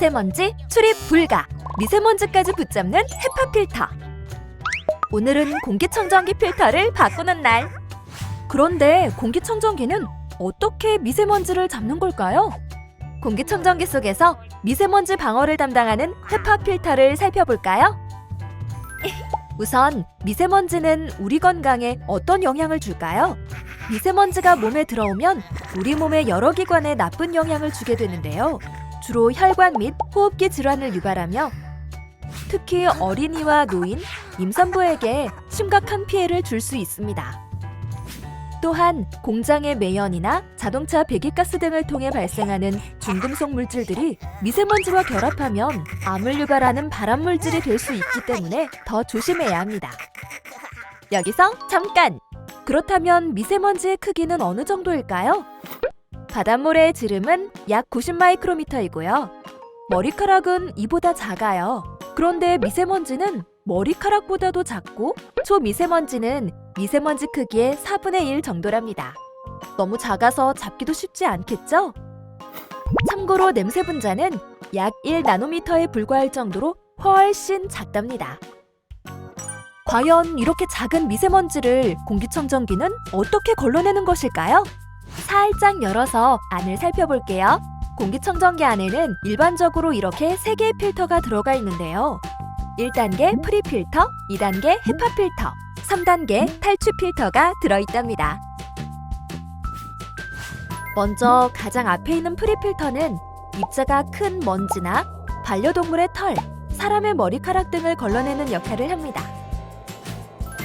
미세먼지 출입 불가, 미세먼지까지 붙잡는 헤파 필터. 오늘은 공기청정기 필터를 바꾸는 날. 그런데 공기청정기는 어떻게 미세먼지를 잡는 걸까요? 공기청정기 속에서 미세먼지 방어를 담당하는 헤파 필터를 살펴볼까요? 우선 미세먼지는 우리 건강에 어떤 영향을 줄까요? 미세먼지가 몸에 들어오면 우리 몸의 여러 기관에 나쁜 영향을 주게 되는데요. 주로 혈관 및 호흡기 질환을 유발하며 특히 어린이와 노인, 임산부에게 심각한 피해를 줄 수 있습니다. 또한 공장의 매연이나 자동차 배기가스 등을 통해 발생하는 중금속 물질들이 미세먼지와 결합하면 암을 유발하는 발암물질이 될 수 있기 때문에 더 조심해야 합니다. 여기서 잠깐! 그렇다면 미세먼지의 크기는 어느 정도일까요? 바닷모래의 지름은 약 90마이크로미터이고요. 머리카락은 이보다 작아요. 그런데 미세먼지는 머리카락보다도 작고 초미세먼지는 미세먼지 크기의 4분의 1 정도랍니다. 너무 작아서 잡기도 쉽지 않겠죠? 참고로 냄새 분자는 약 1나노미터에 불과할 정도로 훨씬 작답니다. 과연 이렇게 작은 미세먼지를 공기청정기는 어떻게 걸러내는 것일까요? 살짝 열어서 안을 살펴볼게요. 공기청정기 안에는 일반적으로 이렇게 3개의 필터가 들어가 있는데요. 1단계 프리필터, 2단계 헤파 필터, 3단계 탈취 필터가 들어있답니다. 먼저 가장 앞에 있는 프리필터는 입자가 큰 먼지나 반려동물의 털, 사람의 머리카락 등을 걸러내는 역할을 합니다.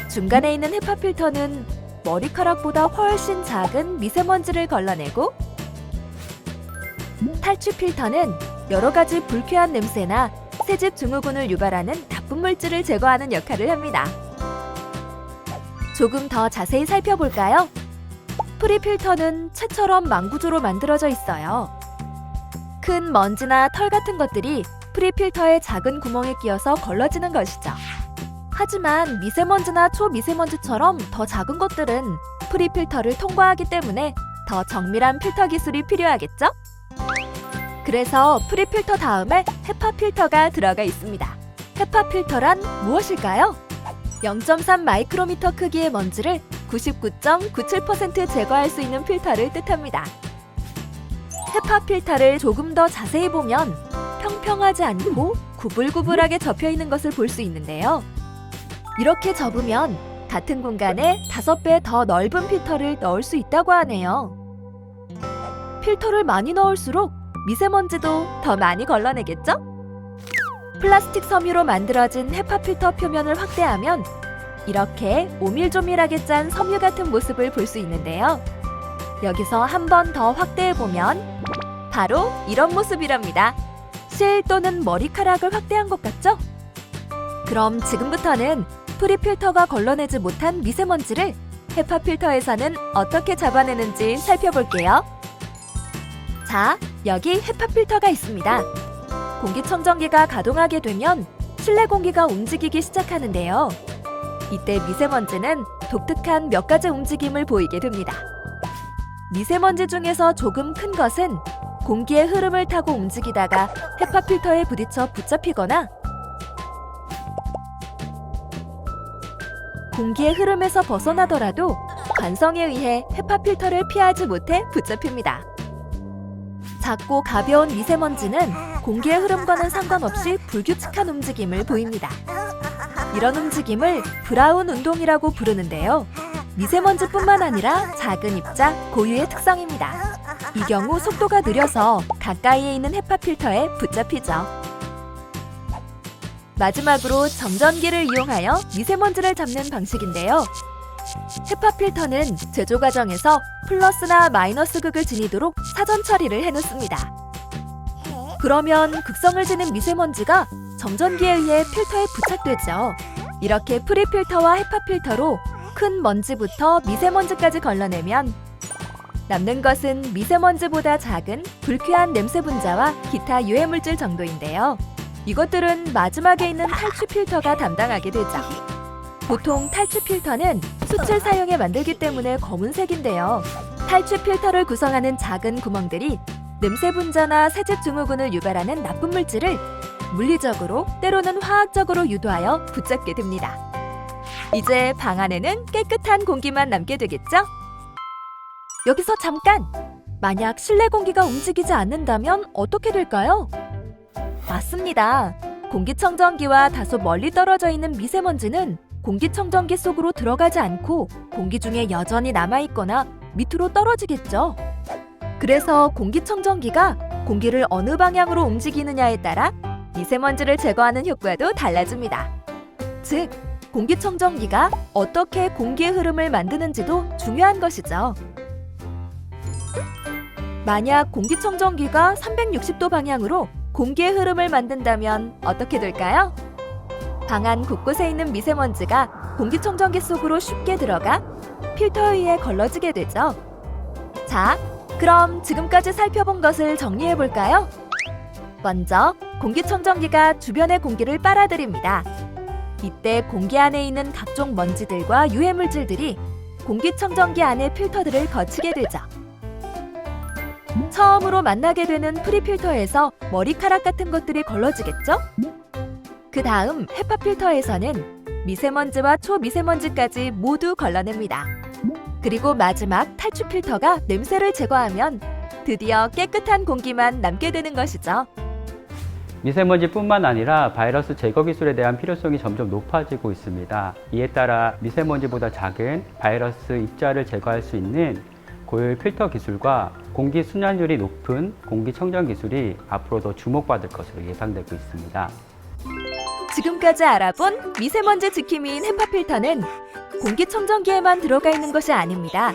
중간에 있는 헤파 필터는 머리카락보다 훨씬 작은 미세먼지를 걸러내고, 탈취 필터는 여러 가지 불쾌한 냄새나 새집 증후군을 유발하는 나쁜 물질을 제거하는 역할을 합니다. 조금 더 자세히 살펴볼까요? 프리필터는 채처럼 망구조로 만들어져 있어요. 큰 먼지나 털 같은 것들이 프리필터의 작은 구멍에 끼어서 걸러지는 것이죠. 하지만 미세먼지나 초미세먼지처럼 더 작은 것들은 프리필터를 통과하기 때문에 더 정밀한 필터 기술이 필요하겠죠? 그래서 프리필터 다음에 헤파 필터가 들어가 있습니다. 헤파 필터란 무엇일까요? 0.3 마이크로미터 크기의 먼지를 99.97% 제거할 수 있는 필터를 뜻합니다. 헤파 필터를 조금 더 자세히 보면 평평하지 않고 구불구불하게 접혀 있는 것을 볼 수 있는데요. 이렇게 접으면 같은 공간에 5배 더 넓은 필터를 넣을 수 있다고 하네요. 필터를 많이 넣을수록 미세먼지도 더 많이 걸러내겠죠? 플라스틱 섬유로 만들어진 헤파 필터 표면을 확대하면 이렇게 오밀조밀하게 짠 섬유 같은 모습을 볼 수 있는데요. 여기서 한 번 더 확대해보면 바로 이런 모습이랍니다. 실 또는 머리카락을 확대한 것 같죠? 그럼 지금부터는 프리필터가 걸러내지 못한 미세먼지를 헤파 필터에서는 어떻게 잡아내는지 살펴볼게요. 자, 여기 헤파 필터가 있습니다. 공기청정기가 가동하게 되면 실내 공기가 움직이기 시작하는데요. 이때 미세먼지는 독특한 몇 가지 움직임을 보이게 됩니다. 미세먼지 중에서 조금 큰 것은 공기의 흐름을 타고 움직이다가 헤파 필터에 부딪혀 붙잡히거나 공기의 흐름에서 벗어나더라도 관성에 의해 헤파 필터를 피하지 못해 붙잡힙니다. 작고 가벼운 미세먼지는 공기의 흐름과는 상관없이 불규칙한 움직임을 보입니다. 이런 움직임을 브라운 운동이라고 부르는데요. 미세먼지뿐만 아니라 작은 입자, 고유의 특성입니다. 이 경우 속도가 느려서 가까이에 있는 헤파 필터에 붙잡히죠. 마지막으로 점전기를 이용하여 미세먼지를 잡는 방식인데요. 헤파 필터는 제조 과정에서 플러스나 마이너스 극을 지니도록 사전 처리를 해놓습니다. 그러면 극성을 지닌 미세먼지가 점전기에 의해 필터에 부착되죠. 이렇게 프리필터와 헤파 필터로 큰 먼지부터 미세먼지까지 걸러내면 남는 것은 미세먼지보다 작은 불쾌한 냄새 분자와 기타 유해물질 정도인데요. 이것들은 마지막에 있는 탈취 필터가 담당하게 되죠. 보통 탈취 필터는 숯을 사용해 만들기 때문에 검은색인데요. 탈취 필터를 구성하는 작은 구멍들이 냄새 분자나 세제 증후군을 유발하는 나쁜 물질을 물리적으로 때로는 화학적으로 유도하여 붙잡게 됩니다. 이제 방 안에는 깨끗한 공기만 남게 되겠죠? 여기서 잠깐! 만약 실내 공기가 움직이지 않는다면 어떻게 될까요? 맞습니다. 공기청정기와 다소 멀리 떨어져 있는 미세먼지는 공기청정기 속으로 들어가지 않고 공기 중에 여전히 남아있거나 밑으로 떨어지겠죠. 그래서 공기청정기가 공기를 어느 방향으로 움직이느냐에 따라 미세먼지를 제거하는 효과도 달라집니다. 즉, 공기청정기가 어떻게 공기의 흐름을 만드는지도 중요한 것이죠. 만약 공기청정기가 360도 방향으로 공기의 흐름을 만든다면 어떻게 될까요? 방 안 곳곳에 있는 미세먼지가 공기청정기 속으로 쉽게 들어가 필터 위에 걸러지게 되죠. 자, 그럼 지금까지 살펴본 것을 정리해 볼까요? 먼저 공기청정기가 주변의 공기를 빨아들입니다. 이때 공기 안에 있는 각종 먼지들과 유해물질들이 공기청정기 안의 필터들을 거치게 되죠. 처음으로 만나게 되는 프리필터에서 머리카락 같은 것들이 걸러지겠죠? 그 다음 헤파 필터에서는 미세먼지와 초미세먼지까지 모두 걸러냅니다. 그리고 마지막 탈출 필터가 냄새를 제거하면 드디어 깨끗한 공기만 남게 되는 것이죠. 미세먼지뿐만 아니라 바이러스 제거 기술에 대한 필요성이 점점 높아지고 있습니다. 이에 따라 미세먼지보다 작은 바이러스 입자를 제거할 수 있는 고효율 필터 기술과 공기 순환율이 높은 공기청정 기술이 앞으로 더 주목받을 것으로 예상되고 있습니다. 지금까지 알아본 미세먼지 지킴이인 헤파 필터는 공기청정기에만 들어가 있는 것이 아닙니다.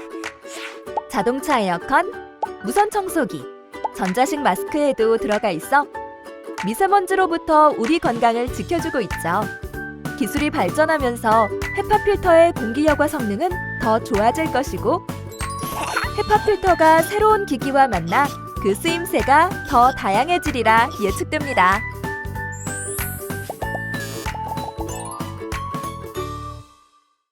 자동차 에어컨, 무선 청소기, 전자식 마스크에도 들어가 있어 미세먼지로부터 우리 건강을 지켜주고 있죠. 기술이 발전하면서 헤파 필터의 공기 여과 성능은 더 좋아질 것이고 헤파 필터가 새로운 기기와 만나 그 쓰임새가 더 다양해지리라 예측됩니다.